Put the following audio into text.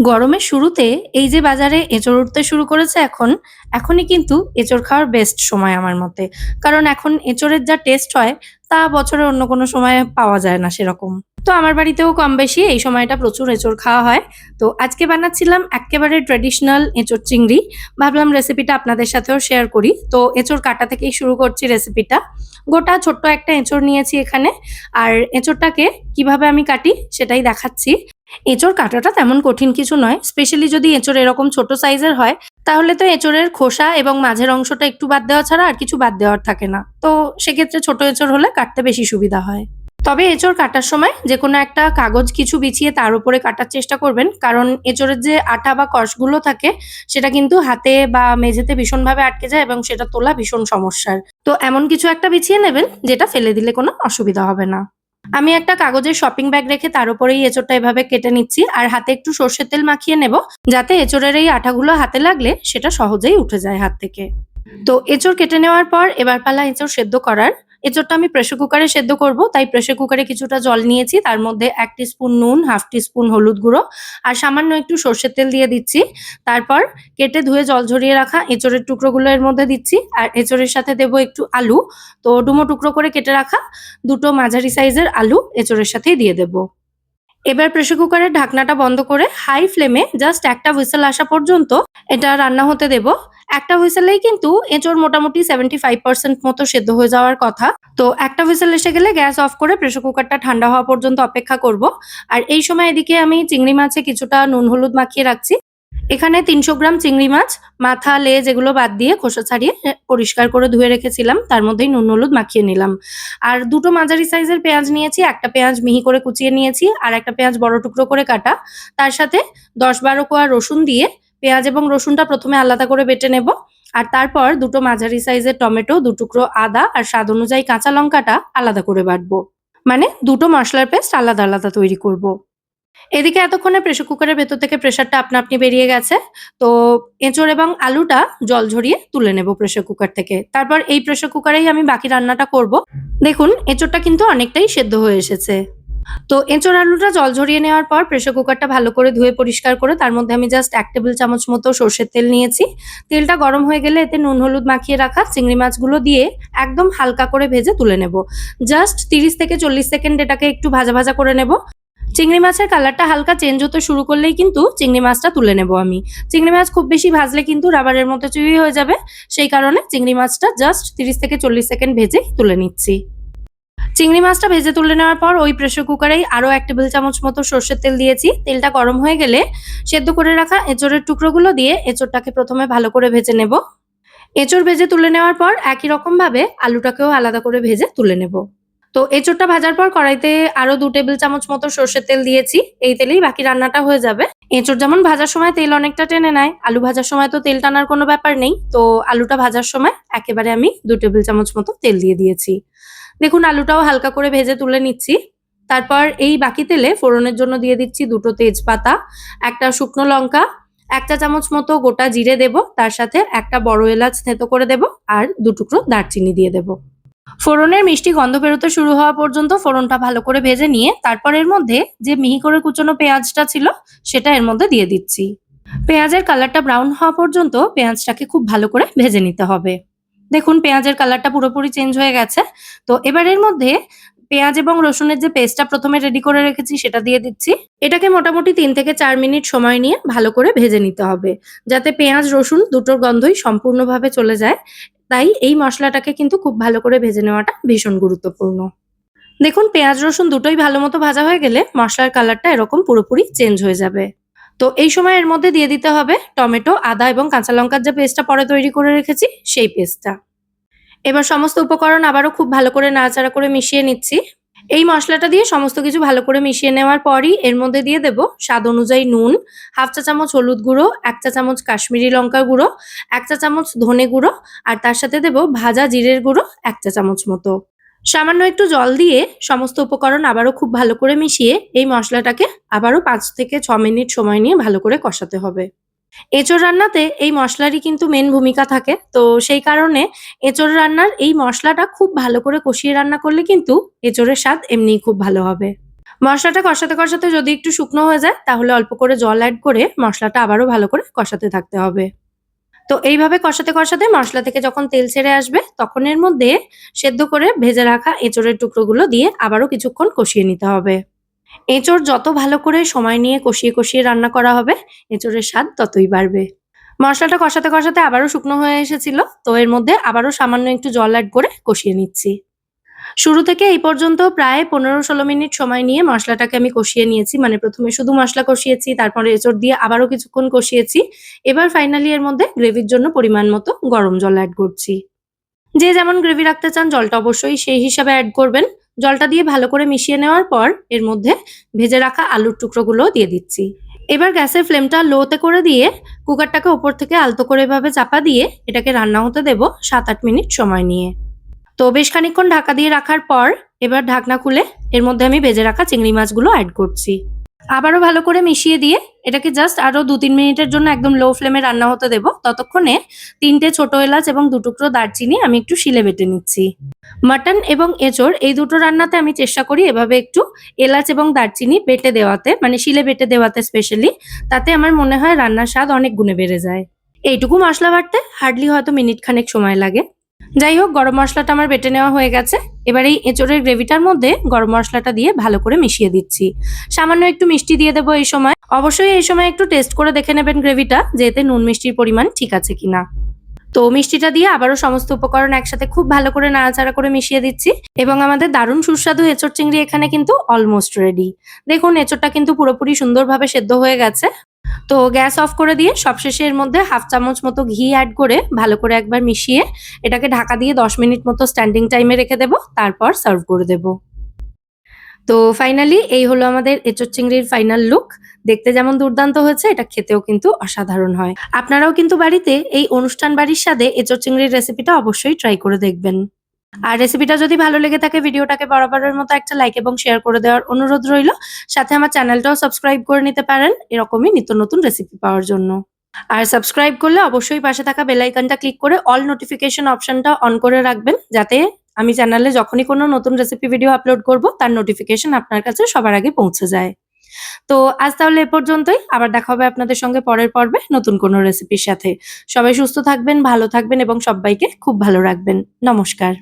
গরমের শুরুতে এই যে বাজারে এঁচোড় উঠতে শুরু করেছে এখনই কিন্তু এঁচোড় খাওয়ার বেস্ট সময় আমার মতে। কারণ এখন এঁচোড়ের যা টেস্ট হয় তা বছরের অন্য কোনো সময়ে পাওয়া যায় না সেরকম। তো আমার বাড়িতেও কম বেশি এই সময়টা প্রচুর এঁচোড় খাওয়া হয়। তো আজকে বানাচ্ছিলাম এক্কেবারে ট্র্যাডিশনাল এঁচোড় চিংড়ি। ভাবলাম রেসিপিটা আপনাদের সাথেও শেয়ার করি। তো এঁচোড় কাটা থেকেই শুরু করছি রেসিপিটা। গোটা ছোট্ট একটা এঁচোড় নিয়েছি এখানে। আর এঁচোড়টাকে কিভাবে আমি কাটি সেটাই দেখাচ্ছি। এঁচোড় কাটাটা তেমন কঠিন কিছু নয়। স্পেশালি যদি এঁচোড় এরকম ছোট সাইজের হয়, তাহলে তো এঁচোড়ের খোসা এবং মাঝের অংশটা একটু বাদ দেওয়া ছাড়া আর কিছু বাদ দেওয়ার থাকে না। তো সেক্ষেত্রে ছোট এঁচোড় হলে কাটতে বেশি সুবিধা হয়। তবে এঁচোড় কাটার সময় যেকোনো একটা কাগজ কিছু বিছিয়ে তার উপরে কাটার চেষ্টা করবেন। কারণ এঁচোড়ের যে আঠা বা কষগুলো থাকে সেটা কিন্তু হাতে বা মেঝেতে ভীষণভাবে আটকে যায় এবং সেটা তোলা ভীষণ সমস্যার। তো এমন কিছু একটা বিছিয়ে নেবেন যেটা ফেলে দিলে কোনো অসুবিধা হবে না। আমি একটা কাগজের শপিং ব্যাগ রেখে তার উপরেই এঁচোড়টা এভাবে কেটে নিচ্ছি আর হাতে একটু সর্ষের তেল মাখিয়ে নেব, যাতে এঁচোড়ের এই আঠাগুলো হাতে লাগলে সেটা সহজেই উঠে যায় হাত থেকে। তো এঁচোড় কেটে নেওয়ার পর এবার পালা এঁচোড় সেদ্ধ করার। এঁচোড়টা আমি প্রেসার কুকারে সেদ্ধ করব, তাই প্রেসার কুকারে কিছুটা জল নিয়েছি, তার মধ্যে 1 টিস্পুন নুন, 1/2 টিস্পুন হলুদ গুঁড়ো আর সামান্য একটু সর্ষের তেল দিয়ে দিচ্ছি। তারপর কেটে ধুয়ে জল ঝরিয়ে রাখা এঁচোড়ের টুকরোগুলো এর মধ্যে দিচ্ছি আর এঁচোড়ের সাথে দেবো একটু আলু। তো ডুমো টুকরো করে কেটে রাখা দুটো মাঝারি সাইজের আলু এঁচোড়ের সাথেই দিয়ে দেবো। এবার প্রেসার কুকারের ঢাকনাটা বন্ধ করে হাই ফ্লেমে জাস্ট একটা হুইসেল আসা পর্যন্ত এটা রান্না হতে দেব। একটা হুইসেলেই কিন্তু এঁচোড় মোটামুটি 75% মতো সেদ্ধ হয়ে যাওয়ার কথা। তো একটা হুইসেল এসে গেলে গ্যাস অফ করে প্রেসার কুকারটা ঠান্ডা হওয়া পর্যন্ত অপেক্ষা করব। আর এই সময় এদিকে আমি চিংড়ি মাছে কিছুটা নুন হলুদ মাখিয়ে রাখছি। এখানে ৩০০ গ্রাম চিংড়ি মাছ, মাথা, লেজ এগুলো বাদ দিয়ে খোসা ছাড়িয়ে পরিষ্কার করে ধুয়ে রেখেছিলাম। তার মধ্যেই নুন হলুদ মাখিয়ে নিলাম। আর দুটো মাঝারি সাইজের পেঁয়াজ নিয়েছি। একটা পেঁয়াজ মিহি করে কুচিয়ে নিয়েছি আর একটা পেঁয়াজ বড় টুকরো করে কাটা। তার সাথে ১০-১২ কোয়া রসুন দিয়ে পেঁয়াজ এবং রসুনটা প্রথমে আলাদা করে বেটে নেব। আর তারপর দুটো মাঝারি সাইজের টমেটো, ২ টুকরো আদা আর স্বাদ অনুযায়ী কাঁচা লঙ্কাটা আলাদা করে বাটবো। মানে দুটো মসলার পেস্ট আলাদা আলাদা তৈরি করব। এদিকে এতক্ষণে প্রেসার কুকারের ভেতর থেকে প্রেসারটা আপনা আপনি বেরিয়ে গেছে। তো এঁচোড় এবং আলুটা জল ঝরিয়ে তুলে নেব প্রেসার কুকার থেকে। তারপর এই প্রেসার কুকারেই আমি বাকি রান্নাটা করব। দেখুন এঁচোড়টা কিন্তু অনেকটাই সেদ্ধ হয়ে এসেছে। তো এঁচোড় আলুটা জল ঝরিয়ে নেওয়ার পর প্রেসার কুকারটা ভালো করে ধুয়ে পরিষ্কার করে তার মধ্যে আমি জাস্ট ১ টেবিল চামচ মতো সর্ষের তেল নিয়েছি। তেলটা গরম হয়ে গেলে এতে নুন হলুদ মাখিয়ে রাখা চিংড়ি মাছগুলো দিয়ে একদম হালকা করে ভেজে তুলে নেব। জাস্ট ৩০ থেকে ৪০ সেকেন্ড এটাকে একটু ভাজা ভাজা করে নেব। চিংড়ি মাছের কালারটা হালকা চেঞ্জ হতে শুরু করলেই কিন্তু চিংড়ি মাছটা তুলে নেব আমি। চিংড়ি মাছ খুব বেশি ভাজলে কিন্তু রাবারের মতো চুই হয়ে যাবে। সেই কারণে চিংড়ি মাছটা জাস্ট ৩০ থেকে ৪০ সেকেন্ড ভেজে তুলে নিচ্ছি। চিংড়ি মাছটা ভেজে তুলে নেওয়ার পর ওই প্রেসার কুকারেই আরো ১ টেবিল চামচ মতো সর্ষের তেল দিয়েছি। তেলটা গরম হয়ে গেলে সেদ্ধ করে রাখা এঁচোড়ের টুকরোগুলো দিয়ে এঁচোড়টাকে প্রথমে ভালো করে ভেজে নেব। এঁচোড় ভেজে তুলে নেওয়ার পর একই রকম ভাবে আলুটাকেও আলাদা করে ভেজে তুলে নেব। তো এঁচোড়টা ভাজার পর কড়াইতে আরো ২ টেবিল চামচ মতো সর্ষের তেল দিয়েছি। এই তেলেই বাকি রান্নাটা হয়ে যাবে। এঁচোড় যেমন ভাজার সময় তেল অনেকটা টেনে নেয়, আলু ভাজার সময় তো তেল টানার কোনো ব্যাপার নেই। তো আলুটা ভাজার সময় একেবারে আমি ২ টেবিল চামচ মতো তেল দিয়ে দিয়েছি। দেখুন আলুটাও হালকা করে ভেজে তুলে নিচ্ছি। তারপর এই বাকি তেলে ফোড়নের জন্য দিয়ে দিচ্ছি ২ টো তেজপাতা, ১ টা শুকনো লঙ্কা, ১ চা চামচ মতো গোটা জিরে দেব, তার সাথে ১ টা বড় এলাচ থেঁতো করে দেব আর ২ টুকরো দারচিনি দিয়ে দেব। ফোড়নের মিষ্টি গন্ধ বেরোতে শুরু হওয়া পর্যন্ত ফোড়নটা ভালো করে ভেজে নিয়ে তারপর এর মধ্যে যে মিহি করে কুচোনো পেঁয়াজটা ছিল সেটা এর মধ্যে দিয়ে দিচ্ছি। পেঁয়াজের কালারটা ব্রাউন হওয়া পর্যন্ত পেঁয়াজটাকে খুব ভালো করে ভেজে নিতে হবে। দেখুন পেঁয়াজের কালারটা পুরোপুরি চেঞ্জ হয়ে গেছে। তো এবার এর মধ্যে পেঁয়াজ এবং রসুনের যে পেস্টটা প্রথমে রেডি করে রেখেছি সেটা দিয়ে দিচ্ছি। এটাকে মোটামুটি ৩ থেকে ৪ মিনিট সময় নিয়ে ভালো করে ভেজে নিতে হবে, যাতে পেঁয়াজ রসুন দুটোর গন্ধই সম্পূর্ণভাবে চলে যায়। তাই এই মসলাটাকে কিন্তু খুব ভালো করে ভেজে নেওয়াটা ভীষণ গুরুত্বপূর্ণ। দেখুন পেঁয়াজ রসুন দুটোই ভালো মতো ভাজা হয়ে গেলে মসলার কালারটা এরকম পুরোপুরি চেঞ্জ হয়ে যাবে। তো এই সময় এর মধ্যে দিয়ে দিতে হবে টমেটো, আদা এবং কাঁচা লঙ্কার যে পেস্টটা পরে তৈরি করে রেখেছি সেই পেস্টটা। এবার সমস্ত উপকরণ আবারও খুব ভালো করে নাড়াচাড়া করে মিশিয়ে নিচ্ছি। এই মসলাটা দিয়ে সমস্ত কিছু ভালো করে মিশিয়ে নেওয়ার পরই এর মধ্যে দিয়ে দেব স্বাদ অনুযায়ী নুন, 1/2 চা চামচ হলুদ গুঁড়ো, ১ চা চামচ কাশ্মীরি লঙ্কা গুঁড়ো, ১ চা চামচ ধনে গুঁড়ো আর তার সাথে দেব ভাজা জিরের গুঁড়ো ১ চা চামচ মতো। সামান্য একটু জল দিয়ে সমস্ত উপকরণ আবারও খুব ভালো করে মিশিয়ে এই মসলাটাকে আবারও ৫ থেকে ৬ মিনিট সময় নিয়ে ভালো করে কষাতে হবে। এঁচোড় রান্নাতে এই মসলারই কিন্তু মেন ভূমিকা থাকে। তো সেই কারণে এঁচোড় রান্নার এই মসলাটা খুব ভালো করে কষিয়ে রান্না করলে কিন্তু এঁচোড়ের স্বাদ এমনিই খুব ভালো হবে। মসলাটা কষাতে, কষাতে যদি একটু শুকনো হয়ে যায় তাহলে অল্প করে জল এড করে মসলাটা আবারও ভালো করে কষাতে থাকতে হবে। তো এইভাবে কষাতে, কষাতে মসলা থেকে যখন তেল ছেড়ে আসবে তখন এর মধ্যে সেদ্ধ করে ভেজে রাখা এঁচোড়ের টুকরোগুলো দিয়ে আবারও কিছুক্ষণ কষিয়ে নিতে হবে। এঁচোড় যত ভালো করে সময় নিয়ে কষিয়ে, কষিয়ে রান্না করা হবে এঁচোড়ের স্বাদ ততই বাড়বে। মসলাটা কষাতে, কষাতে আবারও শুকনো হয়ে এসেছিল। তো এর মধ্যে আবারও সামান্য একটু জল এড করে কষিয়ে নিচ্ছি। শুরু থেকে এই পর্যন্ত প্রায় ১৫-১৬ মিনিট সময় নিয়ে মসলাটাকে আমি কষিয়ে নিয়েছি। মানে ১ম এ শুধু মসলা কষিয়েছি, তারপরে এঁচোড় দিয়ে আবারও কিছুক্ষণ কষিয়েছি। এবার ফাইনালি এর মধ্যে গ্রেভির জন্য পরিমাণ মতো গরম জল এড করছি। যে যেমন গ্রেভি রাখতে চান জলটা অবশ্যই সেই হিসাবে এড করবেন। জলটা দিয়ে ভালো করে মিশিয়ে নেওয়ার পর এর মধ্যে ভেজে রাখা আলুর টুকরোগুলোও দিয়ে দিচ্ছি। এবার গ্যাসের ফ্লেমটা লোতে করে দিয়ে কুকারটাকে ওপর থেকে আলতো করে এভাবে চাপা দিয়ে এটাকে রান্না হতে দেব ৭-৮ মিনিট সময় নিয়ে। তো বেশ খানিকক্ষণ ঢাকা দিয়ে রাখার পর এবার ঢাকনা খুলে এর মধ্যে আমি ভেজে রাখা চিংড়ি মাছগুলো এড করছি। আবারও ভালো করে মিশিয়ে দিয়ে এটাকে জাস্ট আরো ২-৩ মিনিটের জন্য একদম লো ফ্লেমে রান্না হতে দেব। ততক্ষণে ৩ টে ছোট এলাচ এবং ২ টুকরো দারচিনি আমি একটু শিলে বেটে নিচ্ছি। মাটন এবং এঁচোড় এই দুটো রান্নাতে আমি চেষ্টা করি এভাবে একটু এলাচ এবং দারচিনি বেটে দেওয়াতে, মানে শিলে বেটে দেওয়াতে স্পেশালি। তাতে আমার মনে হয় রান্নার স্বাদ অনেক গুণে বেড়ে যায়। এইটুকু মসলা বাটতে হার্ডলি হয়তো মিনিট খানেক সময় লাগে। যাই হোক, গরম মসলাটা আমার বেটে নেওয়া হয়ে গেছে। এবার এই এঁচোড়ের গ্রেভিটার মধ্যে গরম মসলাটা দিয়ে ভালো করে মিশিয়ে দিচ্ছি। সামান্য একটু মিষ্টি দিয়ে দেবো এই সময়। অবশ্যই এই সময় একটু টেস্ট করে দেখে নেবেন গ্রেভিটা যে এতে নুন মিষ্টির পরিমাণ ঠিক আছে কিনা। তো মিষ্টিটা দিয়ে আবারও সমস্ত উপকরণ একসাথে খুব ভালো করে নাড়াচাড়া করে মিশিয়ে দিচ্ছি এবং আমাদের দারুণ সুস্বাদু এঁচোড় চিংড়ি এখানে কিন্তু অলমোস্ট রেডি। দেখুন এঁচোড়টা কিন্তু পুরোপুরি সুন্দরভাবে সেদ্ধ হয়ে গেছে। তো গ্যাস অফ করে দিয়ে সবশেষে এর মধ্যে 1/2 চামচ মতো ঘি এড করে ভালো করে একবার মিশিয়ে এটাকে ঢাকা দিয়ে 10 মিনিট মতো স্ট্যান্ডিং টাইমে রেখে দেব। তারপর সার্ভ করে দেব। তো ফাইনালি এই হলো আমাদের এঁচোড় চিংড়ির ফাইনাল লুক। দেখতে যেমন দুর্দান্ত হয়েছে এটা খেতেও কিন্তু অসাধারণ হয়। আপনারাও কিন্তু বাড়িতে এই অনুষ্ঠান বাড়ির স্বাদে এঁচোড় চিংড়ির রেসিপিটা অবশ্যই ট্রাই করে দেখবেন। আর রেসিপিটা যদি ভালো লেগে থাকে ভিডিওটাকে বরাবরের মতো একটা লাইক এবং শেয়ার করে দেওয়ার অনুরোধ রইল। সাথে আমার চ্যানেলটাও সাবস্ক্রাইব করে নিতে পারেন এরকমই নিত্য নতুন রেসিপি পাওয়ার জন্য। আর সাবস্ক্রাইব করলে অবশ্যই পাশে থাকা বেল আইকনটা ক্লিক করে অল নোটিফিকেশন অপশনটা অন করে রাখবেন, যাতে আমি চ্যানেলে যখনই কোনো নতুন রেসিপি ভিডিও আপলোড করব তার নোটিফিকেশন আপনার কাছে সবার আগে পৌঁছে যায়। তো আজ তাহলে এ পর্যন্তই। আবার দেখা হবে আপনাদের সঙ্গে পরের পর্বে নতুন কোনো রেসিপির সাথে। সবাই সুস্থ থাকবেন, ভালো থাকবেন এবং সব্বাইকে খুব ভালো রাখবেন। নমস্কার।